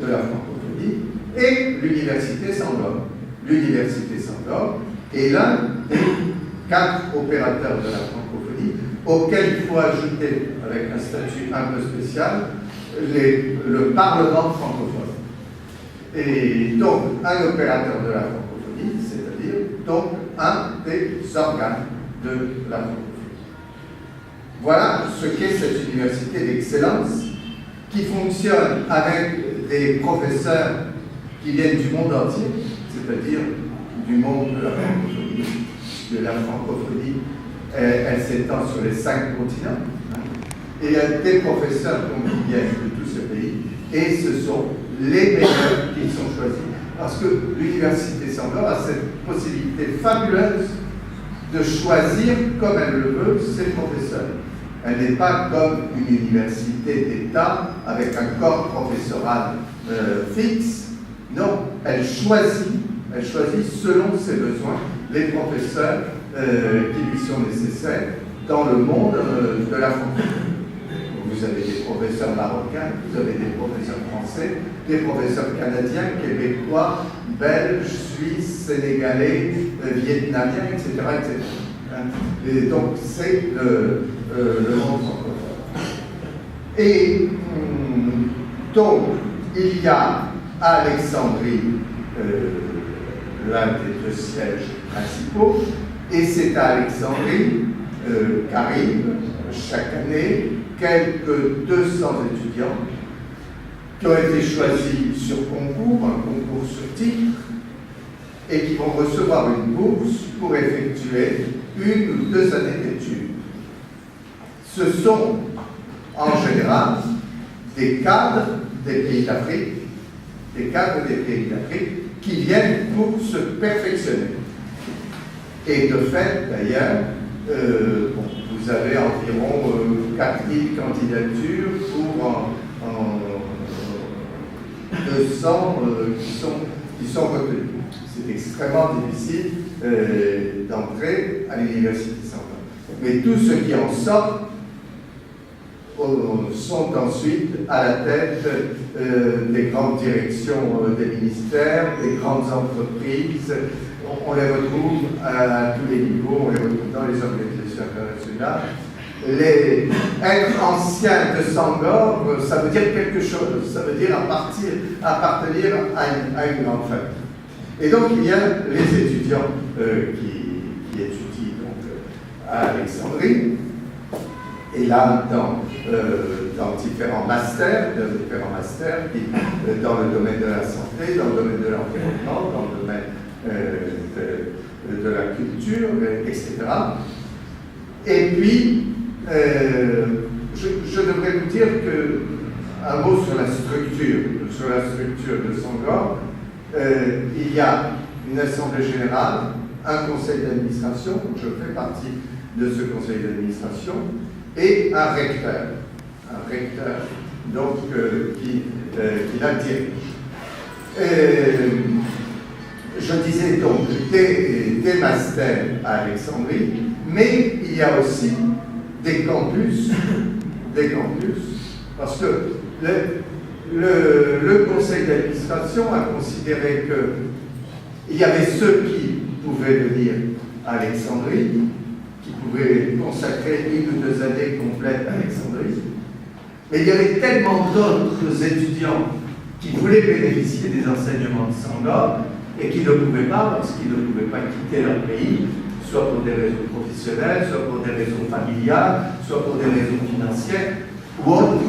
de la francophonie, et l'Université Sangor. L'Université Sangor est l'un des 4 opérateurs de la francophonie, auquel il faut ajouter, avec un statut un peu spécial, le Parlement francophone. Et donc, un opérateur de la francophonie, c'est-à-dire donc un des organes de la francophonie. Voilà ce qu'est cette université d'excellence qui fonctionne avec des professeurs qui viennent du monde entier, c'est-à-dire du monde de la francophonie. De la francophonie, elle s'étend sur les 5 continents. Et il y a des professeurs qui viennent de tous ces pays, et ce sont les meilleurs qui sont choisis. Parce que l'Université Sangor a cette possibilité fabuleuse de choisir, comme elle le veut, ses professeurs. Elle n'est pas comme une université d'État avec un corps professoral fixe. Non, elle choisit selon ses besoins les professeurs qui lui sont nécessaires dans le monde de la francophonie. Vous avez des professeurs marocains, vous avez des professeurs français, des professeurs canadiens, québécois, belges, suisses, sénégalais, vietnamiens, etc., etc. Et donc, c'est le monde francophone. Et donc, il y a à Alexandrie l'un des 2 sièges principaux, et c'est à Alexandrie qu'arrivent chaque année quelques 200 étudiants qui ont été choisis sur concours, un concours sur titre, et qui vont recevoir une bourse pour effectuer 1 ou 2 années d'études. Ce sont en général des cadres des pays d'Afrique, qui viennent pour se perfectionner. Et de fait, d'ailleurs, vous avez environ 4000 candidatures pour 200 qui sont retenues. C'est extrêmement difficile d'entrer à l'Université Sangor. Mais tous ceux qui en sortent sont ensuite à la tête des grandes directions des ministères, des grandes entreprises. On les retrouve à tous les niveaux, on les retrouve dans les organisations internationales. Être ancien de Sangor, ça veut dire quelque chose, ça veut dire appartenir à une grande famille. Et donc il y a les étudiants qui étudient donc, à Alexandrie, et là dans différents masters dans le domaine de la santé, dans le domaine de l'environnement, dans le domaine de la culture, etc. Et puis, je devrais vous dire un mot sur la structure de Sangor. Il y a une assemblée générale, un conseil d'administration, je fais partie de ce conseil d'administration, et un recteur donc, qui la dirige. Je disais donc des masters à Alexandrie, mais il y a aussi des campus, parce que le conseil d'administration a considéré qu'il y avait ceux qui pouvaient venir à Alexandrie, qui pouvaient consacrer 1 ou 2 années complètes à Alexandrie, mais il y avait tellement d'autres étudiants qui voulaient bénéficier des enseignements de Sangor et qui ne pouvaient pas, parce qu'ils ne pouvaient pas quitter leur pays, soit pour des raisons professionnelles, soit pour des raisons familiales, soit pour des raisons financières ou autres.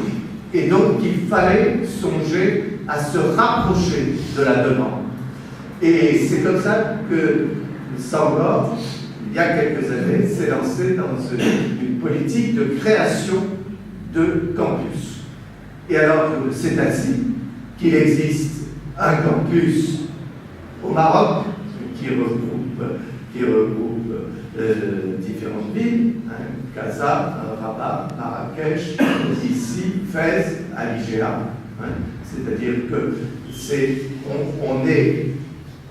Et donc, il fallait songer à se rapprocher de la demande. Et c'est comme ça que Sangor, il y a quelques années, s'est lancé dans une politique de création de campus. Et alors, c'est ainsi qu'il existe un campus au Maroc qui regroupe différentes villes, Casa, Rabat, Marrakech, ici, Fès, à l'IGA. C'est-à-dire que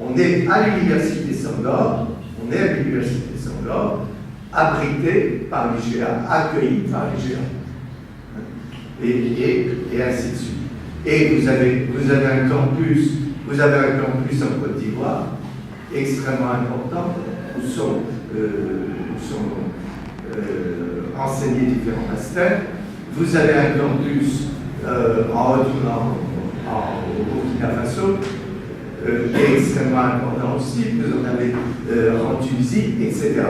on est à l'Université Sangor, abrité par l'IGA, accueilli par l'IGA. Et ainsi de suite. Et vous avez un campus en Côte d'Ivoire, extrêmement important, où sont enseignés différents masters. Vous avez un campus au Burkina Faso, qui est extrêmement important aussi, vous en avez en Tunisie, etc.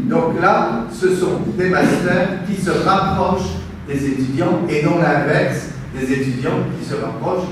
Donc là, ce sont des masters qui se rapprochent des étudiants et non l'inverse, des étudiants qui se rapprochent